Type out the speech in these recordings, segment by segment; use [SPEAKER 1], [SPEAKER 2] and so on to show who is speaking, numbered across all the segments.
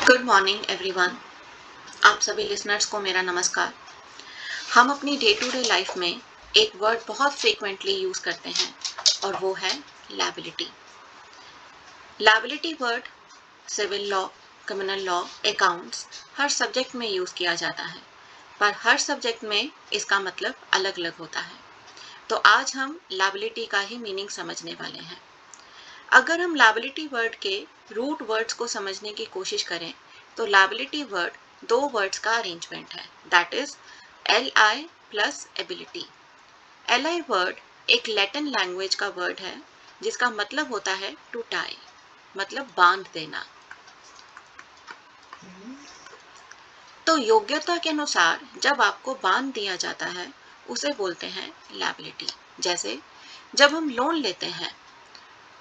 [SPEAKER 1] Good morning everyone. आप सभी listeners को मेरा नमस्कार। हम अपनी डे टू डे लाइफ में एक वर्ड बहुत फ्रीक्वेंटली यूज करते हैं और वो है liability. Liability word civil law, criminal law, accounts हर सब्जेक्ट में यूज किया जाता है, पर हर सब्जेक्ट में इसका मतलब अलग अलग होता है। तो आज हम लायबिलिटी का ही मीनिंग समझने वाले हैं। अगर हम लायबिलिटी वर्ड के रूट वर्ड्स को समझने की कोशिश करें तो लायबिलिटी वर्ड दो वर्ड्स का अरेंजमेंट है, that is LI plus ability. LI word एक लैटिन लैंग्वेज का वर्ड है जिसका मतलब होता है टू टाई, मतलब बांध देना। तो योग्यता के अनुसार जब आपको बांध दिया जाता है उसे बोलते हैं लायबिलिटी। जैसे जब हम लोन लेते हैं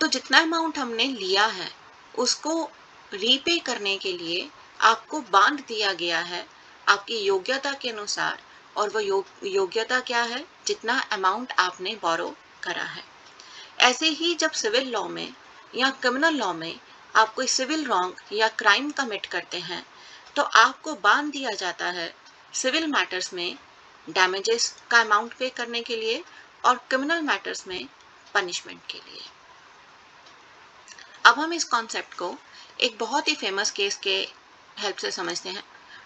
[SPEAKER 1] तो जितना अमाउंट हमने लिया है उसको रीपे करने के लिए आपको बांध दिया गया है आपकी योग्यता के अनुसार, और वो योग्यता क्या है? जितना अमाउंट आपने बोरो करा है। ऐसे ही जब सिविल लॉ में या क्रिमिनल लॉ में आप कोई सिविल रॉन्ग या क्राइम कमिट करते हैं तो आपको बांध दिया जाता है सिविल मैटर्स में डैमेजेस का अमाउंट पे करने के लिए और क्रिमिनल मैटर्स में पनिशमेंट के लिए। अब हम इस कॉन्सेप्ट को एक बहुत ही फेमस केस के हेल्प से समझते हैं।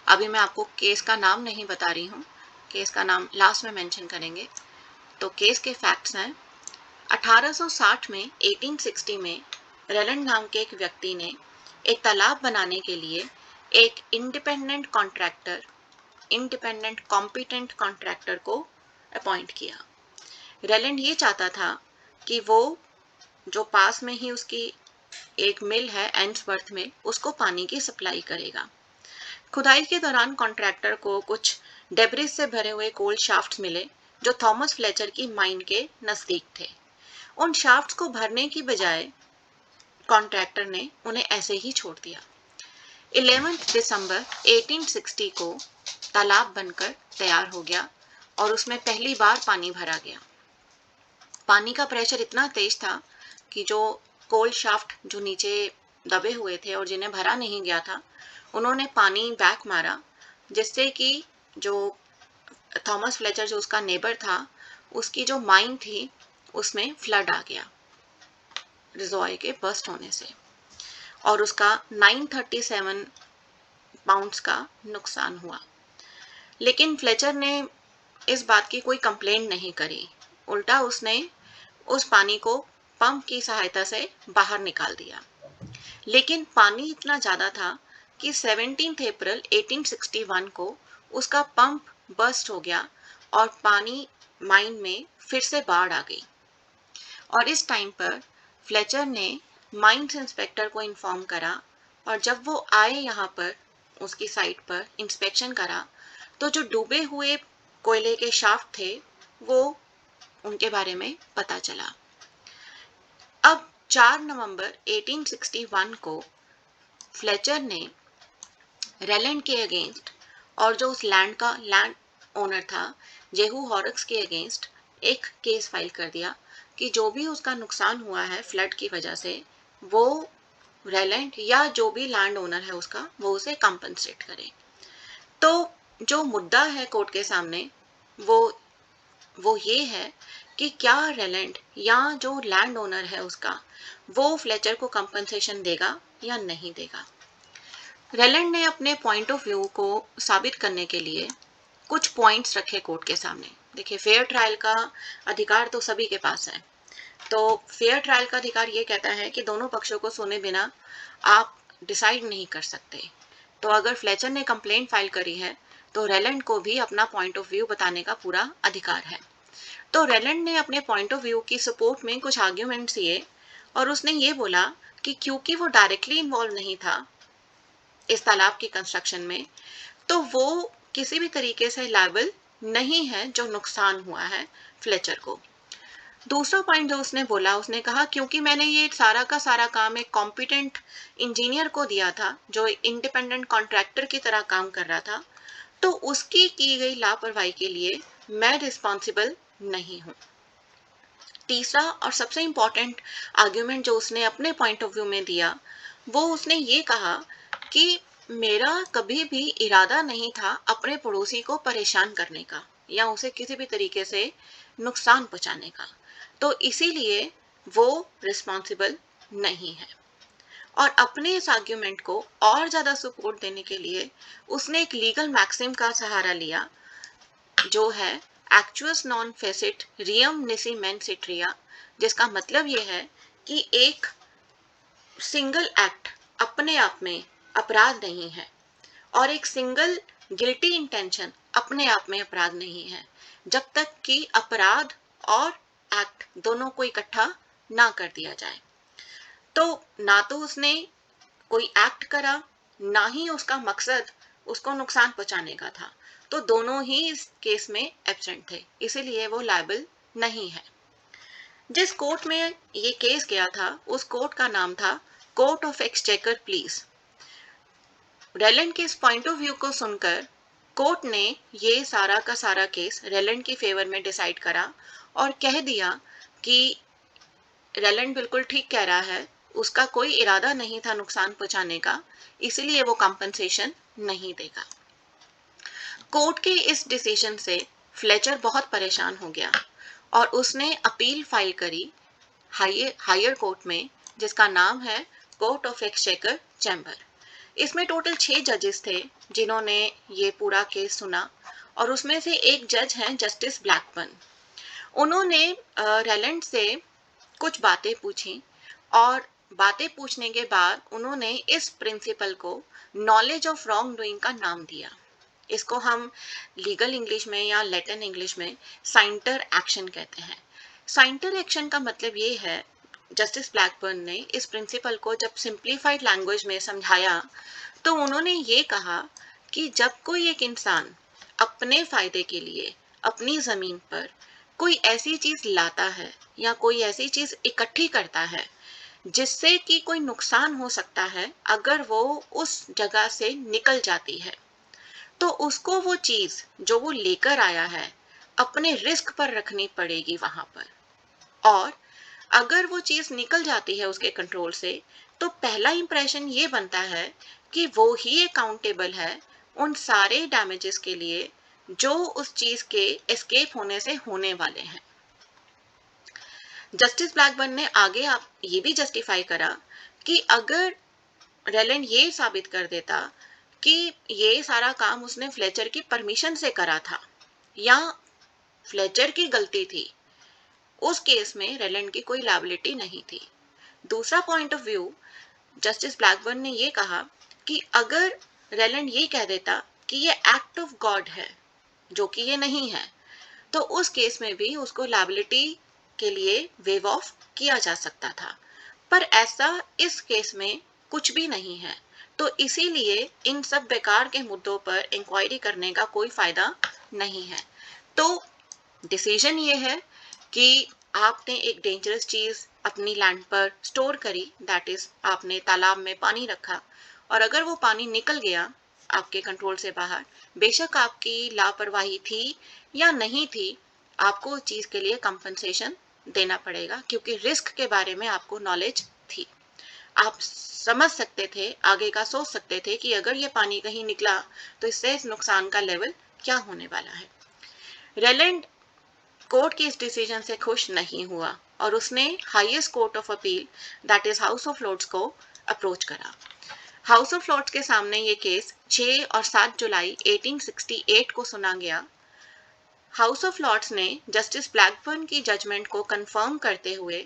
[SPEAKER 1] अभी मैं आपको केस का नाम नहीं बता रही हूँ, केस का नाम लास्ट में मेंशन करेंगे। तो केस के फैक्ट्स हैं 1860 में 1860 में रेलैंड नाम के एक व्यक्ति ने एक तालाब बनाने के लिए एक इंडिपेंडेंट कॉम्पिटेंट कॉन्ट्रैक्टर को अपॉइंट किया। रेलैंड ये चाहता था कि वो जो पास में ही उसकी एक मिल है एंड्सवर्थ में, उसको पानी की सप्लाई करेगा। खुदाई के दौरान कॉन्ट्रैक्टर को कुछ डेब्रिस से भरे हुए कोल शाफ्ट्स मिले जो थॉमस फ्लेचर की माइन के नजदीक थे। उन शाफ्ट्स को भरने की बजाय कॉन्ट्रैक्टर ने उन्हें ऐसे ही छोड़ दिया। 11 दिसंबर 1860 को तालाब बनकर तैयार हो गया और उसमें पहली बार पानी भरा गया। पानी का प्रेशर इतना तेज था कि जो कोल शाफ्ट जो नीचे दबे हुए थे और जिन्हें भरा नहीं गया था, उन्होंने पानी बैक मारा, जिससे कि जो थॉमस फ्लेचर जो उसका नेबर था, उसकी जो माइन थी उसमें फ्लड आ गया रिजॉय के बस्ट होने से, और उसका 937 पाउंड्स का नुकसान हुआ। लेकिन फ्लेचर ने इस बात की कोई कंप्लेंट नहीं करी, उल्टा उसने उस पानी को पंप की सहायता से बाहर निकाल दिया। लेकिन पानी इतना ज्यादा था कि 17 अप्रैल 1861 को उसका पंप बस्ट हो गया और पानी माइन में फिर से बाढ़ आ गई। और इस टाइम पर फ्लेचर ने माइंस इंस्पेक्टर को इन्फॉर्म करा, और जब वो आए यहाँ पर उसकी साइट पर इंस्पेक्शन करा तो जो डूबे हुए कोयले के शाफ्ट थे वो उनके बारे में पता चला। अब 4 नवंबर 1861 को फ्लेचर ने रेलैंड के अगेंस्ट और जो उस लैंड ओनर था जेहू हॉरक्स के अगेंस्ट एक केस फाइल कर दिया कि जो भी उसका नुकसान हुआ है फ्लड की वजह से, वो रेलैंड या जो भी लैंड ओनर है उसका, वो उसे कंपनसेट करे। तो जो मुद्दा है कोर्ट के सामने वो ये है कि क्या रेलैंड या जो लैंड ओनर है उसका, वो फ्लेचर को कंपनसेशन देगा या नहीं देगा। रेलैंड ने अपने पॉइंट ऑफ व्यू को साबित करने के लिए कुछ पॉइंट्स रखे कोर्ट के सामने। देखिए, फेयर ट्रायल का अधिकार तो सभी के पास है। तो फेयर ट्रायल का अधिकार ये कहता है कि दोनों पक्षों को सुने बिना आप डिसाइड नहीं कर सकते। तो अगर फ्लेचर ने कंप्लेंट फाइल करी है तो रेलैंड को भी अपना पॉइंट ऑफ व्यू बताने का पूरा अधिकार है। तो रेलैंड ने अपने पॉइंट ऑफ व्यू की सपोर्ट में कुछ आर्ग्यूमेंट्स दिए और उसने ये बोला कि क्योंकि वो डायरेक्टली इन्वॉल्व नहीं था इस तालाब की कंस्ट्रक्शन में, तो वो किसी भी तरीके से लायबल नहीं है जो नुकसान हुआ है फ्लेचर को। दूसरा पॉइंट जो उसने बोला, उसने कहा क्योंकि मैंने ये सारा का सारा काम एक कॉम्पिटेंट इंजीनियर को दिया था जो इंडिपेंडेंट कॉन्ट्रैक्टर की तरह काम कर रहा था, तो उसकी की गई लापरवाही के लिए मैं रिस्पॉन्सिबल नहीं हूँ। तीसरा और सबसे इंपॉर्टेंट आर्ग्यूमेंट जो उसने अपने पॉइंट ऑफ व्यू में दिया, वो उसने ये कहा कि मेरा कभी भी इरादा नहीं था अपने पड़ोसी को परेशान करने का या उसे किसी भी तरीके से नुकसान पहुंचाने का, तो इसीलिए वो रिस्पॉन्सिबल नहीं है। और अपने इस आर्ग्यूमेंट को और ज्यादा सपोर्ट देने के लिए उसने एक लीगल मैक्सिम का सहारा लिया, जो है एक्चुअस नॉन फेसिट रियम निसी मेंसिट्रिया, जिसका मतलब ये है कि एक सिंगल एक्ट अपने आप में अपराध नहीं है और एक सिंगल गिल्टी इंटेंशन अपने आप में अपराध नहीं है, जब तक कि अपराध और एक्ट दोनों को इकट्ठा ना कर दिया जाए। तो ना तो उसने कोई एक्ट करा, ना ही उसका मकसद उसको नुकसान पहुंचाने का था, तो दोनों ही इस केस में एब्सेंट थे, इसीलिए वो लायबल नहीं है। जिस कोर्ट में ये केस गया था उस कोर्ट का नाम था court of exchequer please. Rylands के इस पॉइंट ऑफ व्यू को सुनकर कोर्ट ने ये सारा का सारा केस रेलैंड के फेवर में डिसाइड करा और कह दिया कि रेलैंड बिल्कुल ठीक कह रहा है, उसका कोई इरादा नहीं था नुकसान पहुंचाने का, इसलिए वो कंपनसेशन नहीं देगा। कोर्ट के इस डिसीजन से फ्लेचर बहुत परेशान हो गया और उसने अपील फाइल करी हायर कोर्ट में, जिसका नाम है कोर्ट ऑफ एक्सचेकर चैम्बर। इसमें टोटल 6 जजेस थे जिन्होंने ये पूरा केस सुना और उसमें से एक जज हैं जस्टिस ब्लैकबर्न। उन्होंने रेलैंड से कुछ बातें पूछी और बातें पूछने के बाद उन्होंने इस प्रिंसिपल को नॉलेज ऑफ रॉन्ग डूइंग का नाम दिया। इसको हम लीगल इंग्लिश में या लैटिन इंग्लिश में साइंटर एक्शन कहते हैं। साइंटर एक्शन का मतलब ये है, जस्टिस ब्लैकबर्न ने इस प्रिंसिपल को जब सिंप्लीफाइड लैंग्वेज में समझाया तो उन्होंने ये कहा कि जब कोई एक इंसान अपने फायदे के लिए अपनी जमीन पर कोई ऐसी चीज लाता है या कोई ऐसी चीज इकट्ठी करता है जिससे कि कोई नुकसान हो सकता है अगर वो उस जगह से निकल जाती है, तो उसको वो चीज जो वो लेकर आया है अपने रिस्क पर रखनी पड़ेगी वहां पर। और अगर वो चीज निकल जाती है उसके कंट्रोल से, तो पहला इंप्रेशन ये बनता है कि वो ही अकाउंटेबल है उन सारे डैमेजेस के लिए जो उस चीज के एस्केप होने से होने वाले हैं। जस्टिस ब्लैकबर्न ने आगे आप ये भी जस्टिफाई करा कि अगर रेलैंड ये साबित कर देता कि ये सारा काम उसने फ्लेचर की परमिशन से करा था या फ्लेचर की गलती थी, उस केस में रेलैंड की कोई लायबिलिटी नहीं थी। दूसरा point of view, justice Blackburn ने ये कहा कि अगर रेलैंड ये कह देता कि ये एक्ट ऑफ गॉड है, जो कि ये नहीं है, तो उस केस में भी उसको लायबिलिटी के लिए वेव ऑफ किया जा सकता था। पर ऐसा इस केस में कुछ भी नहीं है, तो इसीलिए इन सब बेकार के मुद्दों पर इंक्वायरी करने का कोई फायदा नहीं है। तो डिसीजन ये है कि आपने एक डेंजरस चीज अपनी लैंड पर स्टोर करी, दैट इज आपने तालाब में पानी रखा, और अगर वो पानी निकल गया आपके कंट्रोल से बाहर, बेशक आपकी लापरवाही थी या नहीं थी, आपको उस चीज के लिए कंपनसेशन देना पड़ेगा, क्योंकि रिस्क के बारे में आपको नॉलेज थी। आप समझ सकते थे, आगे का सोच सकते थे कि अगर ये पानी कहीं निकला तो इससे इस नुकसान का लेवल क्या होने वाला है। रेलैंड कोर्ट के इस डिसीजन से खुश नहीं हुआ और उसने highest court of appeal, that is House of Lords को अप्रोच करा। हाउस ऑफ लॉर्ड्स के सामने ये केस 6 और 7 जुलाई 1868 को सुना गया। हाउस ऑफ लॉर्ड्स ने जस्टिस ब्लैकबर्न की जजमेंट को कंफर्म करते हुए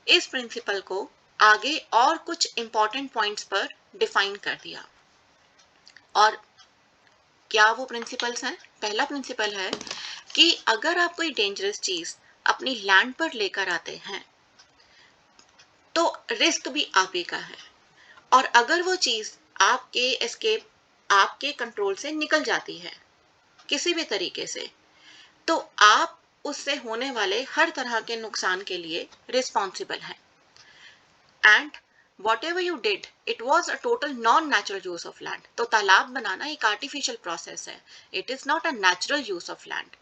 [SPEAKER 1] इस प्रिंसिपल को आगे और कुछ इंपॉर्टेंट पॉइंट्स पर डिफाइन कर दिया। और क्या वो प्रिंसिपल्स हैं? पहला प्रिंसिपल है कि अगर आप कोई डेंजरस चीज अपनी लैंड पर लेकर आते हैं तो रिस्क भी आप ही का है, और अगर वो चीज आपके एस्केप आपके कंट्रोल से निकल जाती है किसी भी तरीके से, तो आप उससे होने वाले हर तरह के नुकसान के लिए रिस्पॉन्सिबल हैं। And whatever you did, it was a total non-natural use of land. तो तालाब बनाना एक आर्टिफिशियल प्रोसेस है, it is not a natural use of land.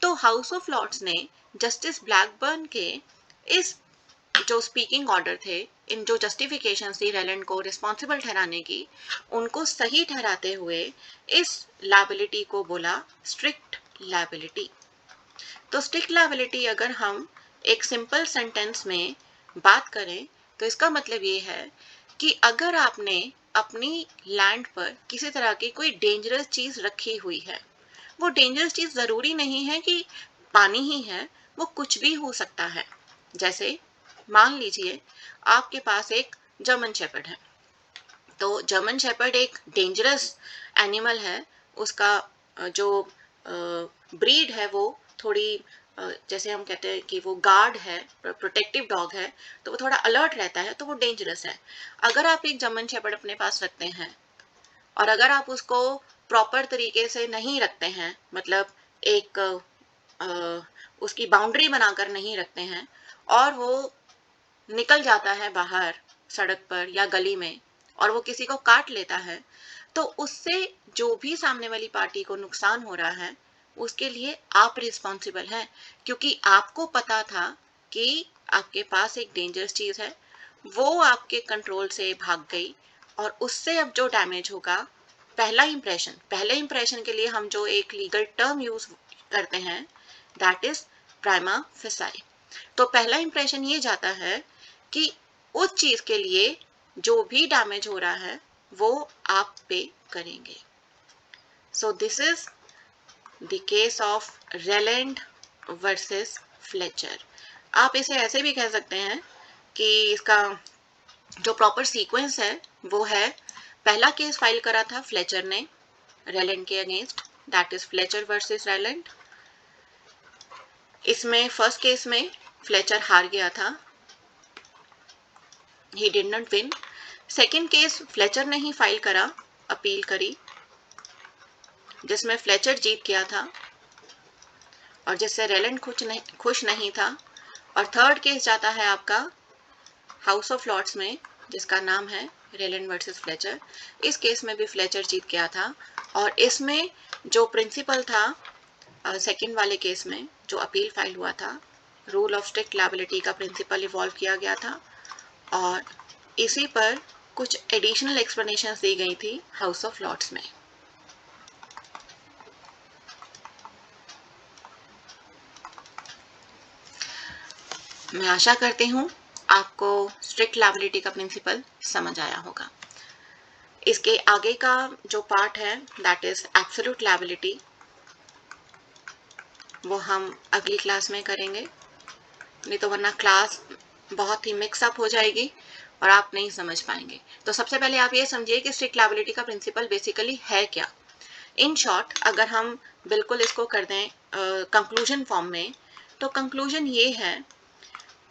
[SPEAKER 1] तो हाउस ऑफ लॉर्ड्स ने जस्टिस ब्लैकबर्न के इस जो स्पीकिंग ऑर्डर थे, इन जो जस्टिफिकेशन थी रेलैंड को रिस्पॉन्सिबल ठहराने की, उनको सही ठहराते हुए इस लायबिलिटी को बोला स्ट्रिक्ट लायबिलिटी। तो स्ट्रिक्ट लायबिलिटी अगर हम एक सिंपल सेंटेंस में बात करें तो इसका मतलब ये है कि अगर आपने अपनी लैंड पर किसी तरह की कोई डेंजरस चीज रखी हुई है, वो डेंजरस चीज जरूरी नहीं है कि पानी ही है, वो कुछ भी हो सकता है। जैसे मान लीजिए आपके पास एक जर्मन शेपर्ड है, तो जर्मन शेपर्ड एक डेंजरस एनिमल है। उसका जो ब्रीड है वो थोड़ी जैसे हम कहते हैं कि वो गार्ड है, प्रोटेक्टिव डॉग है, तो वो थोड़ा अलर्ट रहता है, तो वो डेंजरस है। अगर आप एक जर्मन शेपर्ड अपने पास रखते हैं और अगर आप उसको प्रॉपर तरीके से नहीं रखते हैं, मतलब एक उसकी बाउंड्री बनाकर नहीं रखते हैं और वो निकल जाता है बाहर सड़क पर या गली में और वो किसी को काट लेता है, तो उससे जो भी सामने वाली पार्टी को नुकसान हो रहा है उसके लिए आप रिस्पॉन्सिबल हैं, क्योंकि आपको पता था कि आपके पास एक डेंजरस चीज है, वो आपके कंट्रोल से भाग गई और उससे अब जो डैमेज होगा, पहले इंप्रेशन के लिए हम जो एक लीगल टर्म यूज करते हैं दैट इज प्राइमा फेसाई। तो पहला इंप्रेशन ये जाता है कि उस चीज के लिए जो भी डैमेज हो रहा है वो आप पे करेंगे। So this is the case of Rylands versus Fletcher. आप इसे ऐसे भी कह सकते हैं कि इसका जो प्रॉपर सीक्वेंस है वो है, पहला केस फाइल करा था फ्लेचर ने रेलैंड के against, that is Fletcher versus Rylands. इसमें फर्स्ट केस में फ्लेचर हार गया था, he did not win। Second case Fletcher ने ही फाइल करा, अपील करी, जिसमें फ्लेचर जीत गया था और जिससे रेलैंड खुश नहीं था। और थर्ड केस जाता है आपका हाउस ऑफ लॉर्ड्स में, जिसका नाम है रेलैंड वर्सेस फ्लेचर। इस केस में भी फ्लेचर जीत गया था और इसमें जो प्रिंसिपल था सेकेंड वाले केस में जो अपील फाइल हुआ था, रूल ऑफ स्ट्रिक्ट लायबिलिटी का प्रिंसिपल इवॉल्व किया गया था और इसी पर कुछ एडिशनल एक्सप्लेनेशंस दी गई थी हाउस ऑफ लॉर्ड्स में। मैं आशा करती हूँ आपको स्ट्रिक्ट लायबिलिटी का प्रिंसिपल समझ आया होगा। इसके आगे का जो पार्ट है दैट इज एब्सोल्यूट लायबिलिटी, वो हम अगली क्लास में करेंगे, नहीं तो वरना क्लास बहुत ही मिक्सअप हो जाएगी और आप नहीं समझ पाएंगे। तो सबसे पहले आप ये समझिए कि स्ट्रिक्ट लायबिलिटी का प्रिंसिपल बेसिकली है क्या। इन शॉर्ट अगर हम बिल्कुल इसको कर दें कंक्लूजन फॉर्म में, तो कंक्लूजन ये है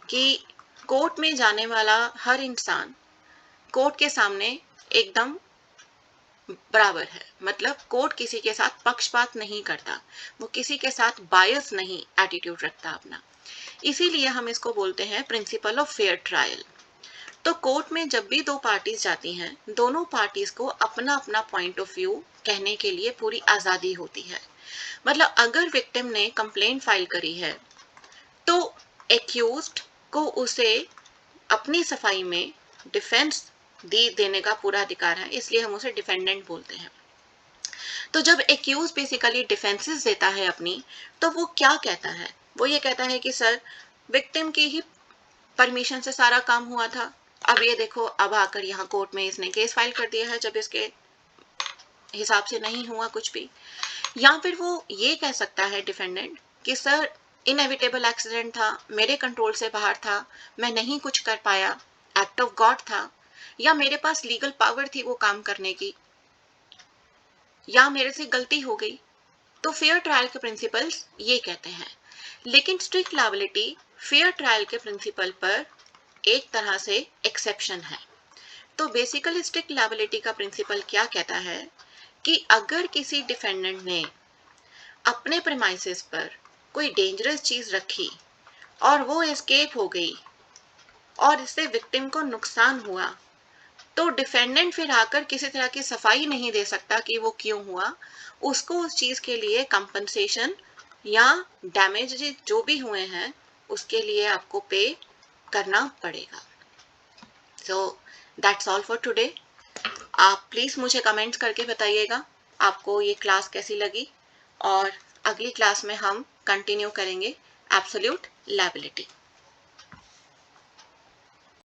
[SPEAKER 1] कि कोर्ट में जाने वाला हर इंसान कोर्ट के सामने एकदम बराबर है, मतलब कोर्ट किसी के साथ पक्षपात नहीं करता, वो किसी के साथ बायस नहीं एटीट्यूड रखता अपना। इसीलिए हम इसको बोलते हैं प्रिंसिपल ऑफ फेयर ट्रायल। तो कोर्ट में जब भी दो पार्टीज जाती हैं, दोनों पार्टीज को अपना अपना पॉइंट ऑफ व्यू कहने के लिए पूरी आजादी होती है। मतलब अगर विक्टिम ने कंप्लेंट फाइल करी है तो एक्यूज्ड को उसे अपनी सफाई में डिफेंस देने का पूरा अधिकार है, इसलिए हम उसे डिफेंडेंट बोलते हैं। तो जब एक्यूज बेसिकली डिफेंसेस देता है अपनी, तो वो क्या कहता है, वो ये कहता है कि सर विक्टिम की ही परमिशन से सारा काम हुआ था, अब ये देखो अब आकर यहाँ कोर्ट में इसने केस फाइल कर दिया है जब इसके हिसाब से नहीं हुआ कुछ भी। या फिर वो ये कह सकता है डिफेंडेंट कि सर इनएविटेबल एक्सीडेंट था, मेरे कंट्रोल से बाहर था, मैं नहीं कुछ कर पाया, एक्ट ऑफ गॉड था, या मेरे पास लीगल पावर थी वो काम करने की, या मेरे से गलती हो गई। तो फेयर ट्रायल के प्रिंसिपल्स ये कहते हैं। लेकिन स्ट्रिक्ट लायबिलिटी फेयर ट्रायल के प्रिंसिपल पर एक तरह से एक्सेप्शन है। तो बेसिकली स्ट्रिक्ट लायबिलिटी का प्रिंसिपल क्या कहता है कि अगर किसी डिफेंडेंट ने अपने प्रेमाइसेस पर कोई डेंजरस चीज रखी और वो एस्केप हो गई और इससे विक्टिम को नुकसान हुआ, तो डिफेंडेंट फिर आकर किसी तरह की सफाई नहीं दे सकता कि वो क्यों हुआ। उसको उस चीज के लिए कंपनसेशन या डैमेज जो भी हुए हैं उसके लिए आपको पे करना पड़ेगा। So that's all for today. आप प्लीज़ मुझे कमेंट्स करके बताइएगा आपको ये क्लास कैसी लगी, और अगली क्लास में हम कंटिन्यू करेंगे एब्सोल्यूट लायबिलिटी।